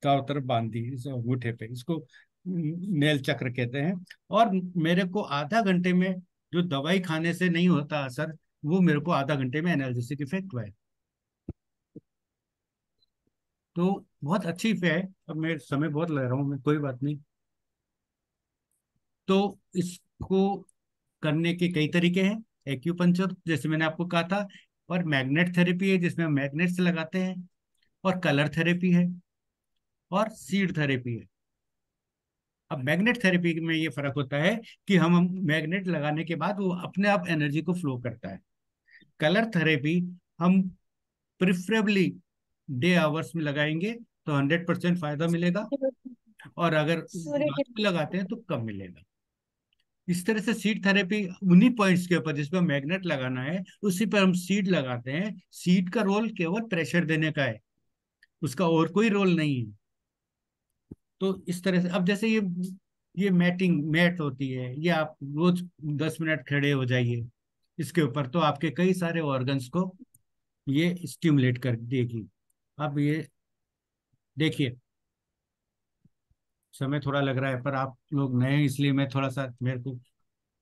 S1: चारों तरफ बांध दी इस अंगूठे पे। इसको नेल चक्र कहते हैं। और मेरे को आधा घंटे में, जो दवाई खाने से नहीं होता असर, वो मेरे को आधा घंटे में एनालिसिस इफेक्ट हुआ है। तो बहुत अच्छी है। अब मैं समय बहुत लग रहा हूँ, मैं कोई बात नहीं। तो इसको करने के कई तरीके हैं। एक्यूपंक्चर जैसे मैंने आपको कहा था, और मैग्नेट थेरेपी है जिसमें हम मैग्नेट से लगाते हैं, और कलर थेरेपी है, और सीड थेरेपी है। अब मैग्नेट थेरेपी में ये फर्क होता है कि हम मैग्नेट लगाने के बाद वो अपने आप एनर्जी को फ्लो करता है। कलर थेरेपी हम प्रिफरेबली डे आवर्स में लगाएंगे तो 100% फायदा मिलेगा, और अगर
S2: सूर्य
S1: रात
S2: की
S1: को लगाते हैं तो कम मिलेगा। इस तरह से सीड थेरेपी उन्हीं पॉइंट्स के ऊपर जिस पर मैग्नेट लगाना है उसी पर हम सीड लगाते हैं। सीड का रोल केवल प्रेशर देने का है, उसका और कोई रोल नहीं है। तो इस तरह से अब जैसे ये मैटिंग मैट होती है, ये आप रोज 10 मिनट खड़े हो जाइए इसके ऊपर, तो आपके कई सारे ऑर्गन्स को ये स्टिमुलेट कर देगी। अब ये देखिए, समय थोड़ा लग रहा है पर आप लोग नए हैं, इसलिए मैं थोड़ा सा, मेरे को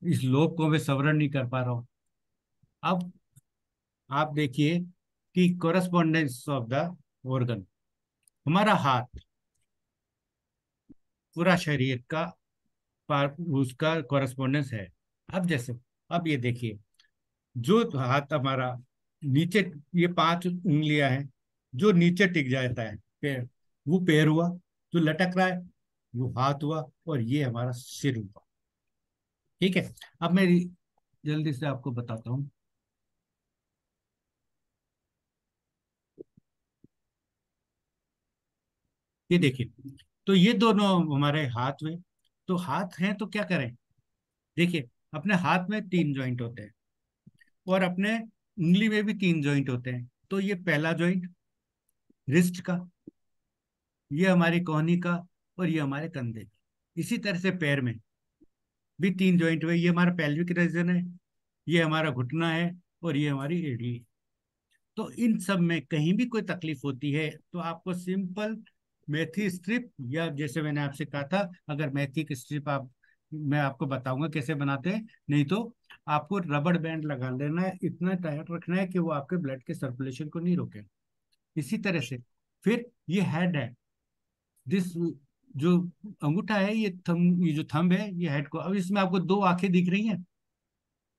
S1: इस लोक को मैं सवरण नहीं कर पा रहा हूँ। अब आप देखिए कि कोरस्पॉन्डेंस ऑफ द ऑर्गन, हमारा हाथ पूरा शरीर का उसका कोरस्पॉन्डेंस है। अब जैसे, अब ये देखिए, जो हाथ हमारा नीचे, ये 5 उंगलियां हैं, जो नीचे टिक जाता है पैर, वो पैर हुआ। जो लटक रहा है वो हाथ हुआ, और ये हमारा सिर हुआ। ठीक है। अब मैं जल्दी से आपको बताता हूँ। ये देखिए, तो ये दोनों हमारे हाथ में, तो हाथ हैं तो क्या करें। देखिए, अपने हाथ में 3 जॉइंट होते हैं, और अपने उंगली में भी 3 जॉइंट होते हैं। तो ये पहला जॉइंट रिस्ट का, ये हमारी कोहनी का, और ये हमारे कंधे का। इसी तरह से पैर में भी 3 जॉइंट हुए, ये हमारा पेल्विक रीजन है, ये हमारा घुटना है, और ये हमारी एड़ी है। तो इन सब में कहीं भी कोई तकलीफ होती है तो आपको सिंपल मेथी स्ट्रिप, या जैसे मैंने आपसे कहा था, अगर मेथी की स्ट्रिप आप, मैं आपको बताऊंगा कैसे बनाते हैं, नहीं तो आपको रबड़ बैंड लगा लेना है, इतना टाइट रखना है कि वो आपके ब्लड के सर्कुलेशन को नहीं रोके। इसी तरह से फिर ये हेड है, दिस जो अंगूठा है, ये जो थंब है, ये हेड को, अब इसमें आपको 2 आंखें दिख रही हैं,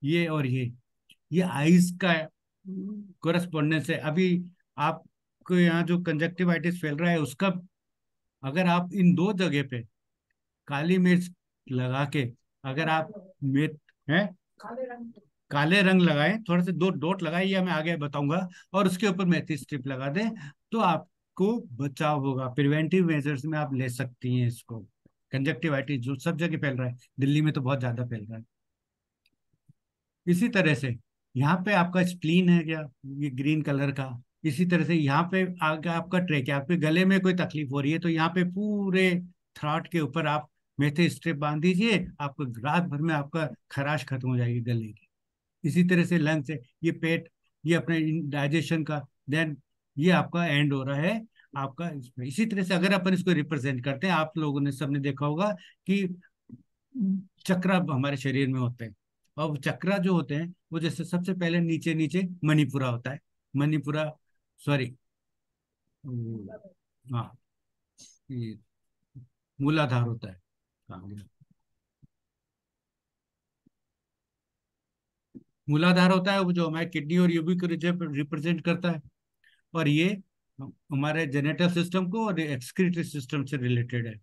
S1: ये और ये आईज का कोरस्पॉन्डेंस है। अभी आपको यहाँ जो कंजक्टिवाइटिस फैल रहा है उसका, अगर आप इन 2 जगह पे काली मिर्च लगा के, अगर आप मिर्च है, काले रंग लगाएं, थोड़े से 2 डॉट लगाए, या मैं आगे बताऊंगा, और उसके ऊपर मेथी स्ट्रिप लगा दें, तो आपको बचाव होगा। प्रिवेंटिव मेजर्स में आप ले सकती हैं इसको। कंजक्टिवाइटिस जो सब जगह फैल रहा है, दिल्ली में तो बहुत ज्यादा फैल रहा है। इसी तरह से यहाँ पे आपका स्प्लीन है क्या, ये ग्रीन कलर का। इसी तरह से यहाँ पे आगे आपका ट्रेक है, आपके गले में कोई तकलीफ हो रही है तो यहाँ पे पूरे थ्रॉट के ऊपर आप मेथे स्ट्रिप बांध दीजिए, आपको रात भर में आपका खराश खत्म हो जाएगी गले की। इसी तरह से लंग्स है, ये पेट, ये अपने डाइजेशन का, देन ये आपका एंड हो रहा है आपका इसमें। इसी तरह से अगर अपन इसको रिप्रेजेंट करते हैं, आप लोगों ने सबने देखा होगा कि चक्र हमारे शरीर में होते हैं। और चक्रा जो होते हैं वो जैसे सबसे पहले नीचे नीचे मणिपुरा होता है, मणिपुरा, सॉरी, हाँ, ये मूलाधार होता है। हाँ, मूलाधार होता है वो जो हमारे किडनी और यूबी को रिप्रेजेंट करता है, और ये हमारे जेनेटल सिस्टम को और एक्सक्रीटरी सिस्टम से रिलेटेड है।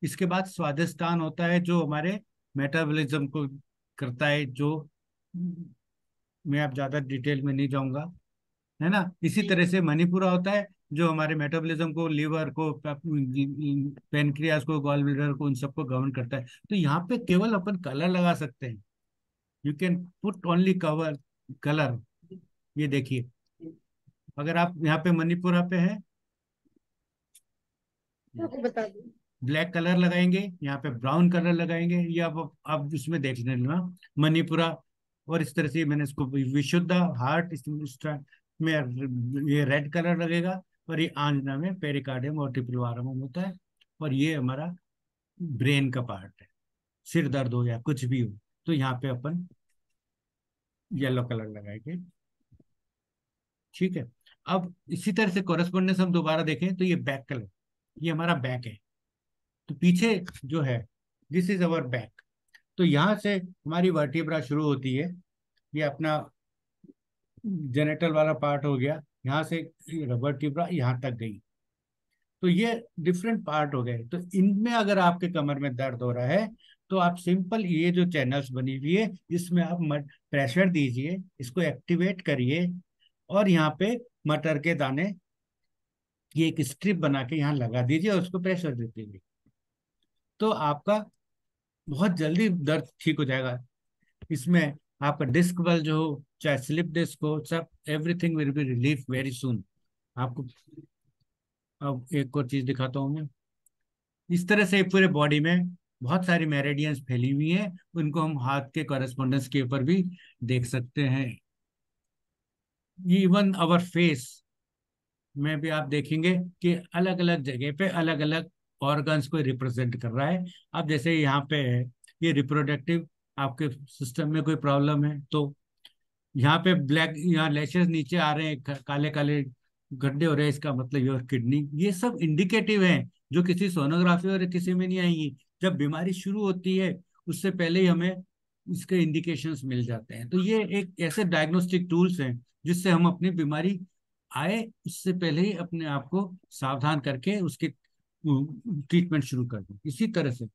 S1: इसके बाद स्वादिष्टान होता है जो हमारे मेटाबॉलिज्म को करता है, जो मैं अब ज्यादा डिटेल में नहीं जाऊंगा, है ना। इसी तरह से मणिपुरा होता है जो हमारे मेटाबॉलिज्म को, लीवर को, पेनक्रियास को, गॉल ब्लैडर को, उन सबको गवर्न करता है। तो यहाँ पे केवल अपन कलर लगा सकते हैं, you can put only cover colour. ये देखिए, अगर आप यहाँ पे मणिपुरा पे है,
S2: बता दो।
S1: ब्लैक कलर लगाएंगे, यहाँ पे ब्राउन कलर लगाएंगे, या आप इसमें देख लेना मणिपुरा। और इस तरह से मैंने इसको विशुद्ध हार्ट में ये रेड कलर लगेगा, और ये आंजना में पेरिकार्डियम और ट्रिपलवारम होता है, और ये हमारा ब्रेन का पार्ट है। सिर दर्द हो या कुछ भी हो तो यहाँ पे अपन येलो कलर लगाएंगे। ठीक है। अब इसी तरह से कोरेस्पोंडेंस हम दोबारा देखें तो ये बैक कलर, ये हमारा बैक है। तो पीछे जो है, दिस इज अवर बैक। तो यहाँ से हमारी वर्टिब्रा शुरू होती है, ये अपना जेनेटल वाला पार्ट हो गया, यहाँ से वर्टिब्रा यहाँ तक गई। तो ये डिफरेंट पार्ट हो गए। तो इनमें अगर आपके कमर में दर्द हो रहा है तो आप सिंपल ये जो चैनल्स बनी हुई है इसमें आप प्रेशर दीजिए, इसको एक्टिवेट करिए, और यहाँ पे मटर के दाने की एक स्ट्रिप बना के यहाँ लगा दीजिए और उसको प्रेशर दे दीजिए, तो आपका बहुत जल्दी दर्द ठीक हो जाएगा। इसमें आपका डिस्क बल जो हो, चाहे स्लिप डिस्क हो, सब everything will be relief very soon आपको। अब एक और चीज दिखाता हूँ मैं। इस तरह से पूरे बॉडी में बहुत सारी मेरिडियंस फैली हुई हैं, उनको हम हाथ के कॉरेस्पोंडेंस के ऊपर भी देख सकते हैं। इवन आवर फेस में भी आप देखेंगे कि अलग अलग जगह पे अलग अलग ऑर्गन्स को रिप्रेजेंट कर रहा है। अब जैसे यहाँ पे है, ये रिप्रोडक्टिव आपके सिस्टम में कोई प्रॉब्लम है तो यहाँ पे ब्लैक, यहाँ लैशेस नीचे आ रहे हैं, काले काले गड्ढे हो रहे हैं, इसका मतलब योर किडनी। ये सब इंडिकेटिव हैं जो किसी सोनोग्राफी और किसी में नहीं आएंगी। जब बीमारी शुरू होती है उससे पहले ही हमें इसके इंडिकेशंस मिल जाते हैं। तो ये एक ऐसे डायग्नोस्टिक टूल्स हैं जिससे हम अपनी बीमारी आए उससे पहले ही अपने आप को सावधान करके उसकी ट्रीटमेंट शुरू कर दें। इसी तरह से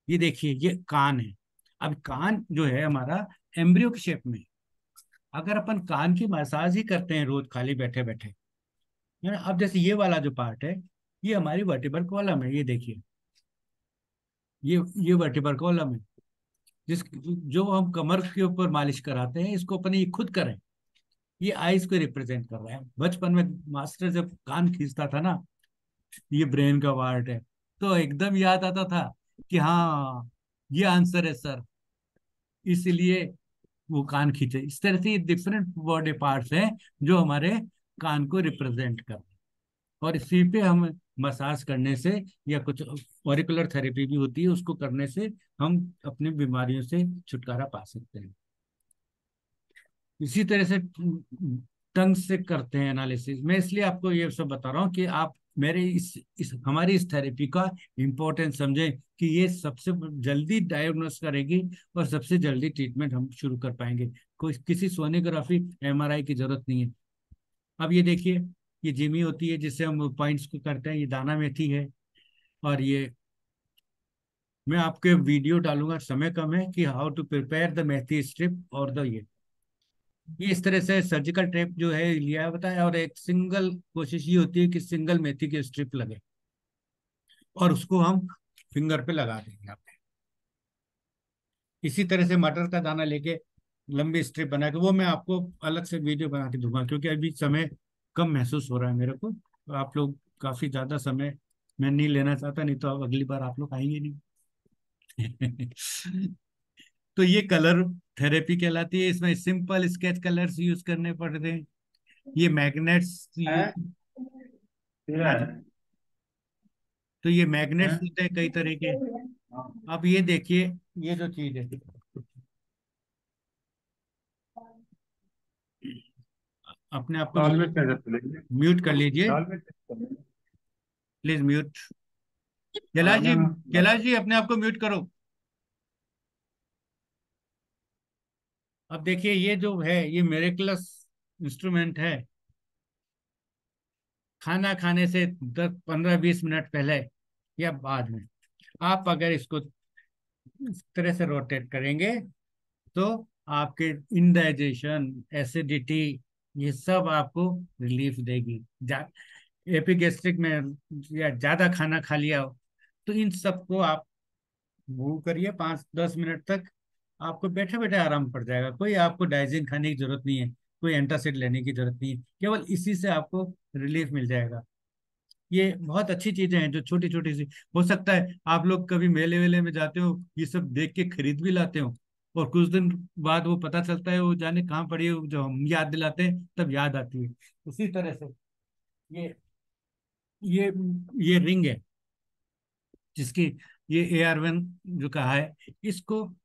S1: ये देखिए, ये कान है। अब कान जो है हमारा एम्ब्रियो की शेप में, अगर अपन कान की मसाज ही करते हैं रोज खाली बैठे बैठे, है ना। अब जैसे ये वाला जो पार्ट है, ये हमारी वर्टिब्रल कॉलम है, ये देखिए, ये वर्टिब्रल कॉलम है, जिस जो हम कमर के ऊपर मालिश कराते हैं, इसको अपन ये खुद करें। ये आइज को रिप्रेजेंट कर रहा है। बचपन में मास्टर जब कान खींचता था ना, ये ब्रेन का पार्ट है, तो एकदम याद आता था कि हाँ ये आंसर है सर, इसलिए वो कान खींचे। इस तरह से ये डिफरेंट बॉडी पार्ट्स हैं जो हमारे कान को रिप्रेजेंट कर रहे हैं। और इसी पे हम मसाज करने से या कुछ ऑरिकुलर थेरेपी भी होती है, उसको करने से हम अपनी बीमारियों से छुटकारा पा सकते हैं। इसी तरह से टंग से करते हैं एनालिसिस। मैं इसलिए आपको ये सब बता रहा हूँ कि आप मेरे इस हमारी इस थेरेपी का इम्पोर्टेंस समझें कि ये सबसे जल्दी डायग्नोस करेगी और सबसे जल्दी ट्रीटमेंट हम शुरू कर पाएंगे। कोई किसी सोनोग्राफी एमआरआई की जरूरत नहीं है। अब ये देखिए, ये जिमी होती है जिससे हम पॉइंट्स को करते हैं, ये दाना मेथी है। और ये मैं आपके वीडियो डालूंगा, समय कम है, कि how to prepare the methi strip और द ये इस तरह से सर्जिकल टेप जो है लिया बताया, और एक सिंगल कोशिश ये होती है कि सिंगल मेथी की स्ट्रिप लगे और उसको हम फिंगर पे लगा देंगे यहाँ पे। इसी तरह से मटर का दाना लेके लंबी स्ट्रिप बना के, वो मैं आपको अलग से वीडियो बना के दूंगा क्योंकि अभी समय कम महसूस हो रहा है मेरे को। तो आप लोग काफी ज्यादा समय मैं नहीं लेना चाहता, नहीं तो अब अगली बार आप लोग आएंगे नहीं। तो ये कलर थेरेपी कहलाती है। इसमें सिंपल स्केच कलर्स यूज करने पड़ते हैं। ये मैग्नेट्स
S4: है तेरा
S1: हाँ
S4: है।
S1: जी। तो ये
S4: हैं?
S1: मैग्नेट्स होते हैं कई तरह के। अब ये देखिए, ये जो चीज है, अपने आप को
S4: साल में कैसे चलेंगे?
S1: म्यूट कर लीजिए,
S4: साल में कैसे चलेंगे?
S1: Please mute.
S4: हाँ
S1: कैलाश
S4: ना,
S1: जी,
S4: बस।
S1: कैलाश जी अपने आप को म्यूट करो। अब देखिए, ये जो है ये मेरेकुलस इंस्ट्रूमेंट है। खाना खाने से 10 15 20 मिनट पहले या बाद में आप अगर इसको इस तरह से रोटेट करेंगे तो आपके इंडाइजेशन, एसिडिटी, ये सब आपको रिलीफ देगी। एपिगेस्ट्रिक में या ज्यादा खाना खा लिया हो तो इन सबको आप मूव करिए 5 10 मिनट तक, आपको बैठे बैठे आराम पड़ जाएगा। कोई आपको डाइजिन खाने की जरूरत नहीं है, कोई एंटासिड लेने की जरूरत नहीं है, केवल इसी से आपको रिलीफ मिल जाएगा। ये बहुत अच्छी चीजें हैं जो छोटी छोटी सी, हो सकता है आप लोग कभी मेले वेले में जाते हो, ये सब देख के खरीद भी लाते हो, और कुछ दिन बाद वो पता चलता है वो जाने कहाँ पड़ी है, जो हम याद दिलाते हैं तब याद आती है। उसी तरह से ये ये ये रिंग है जिसकी, ये AR1 जो कहा है, इसको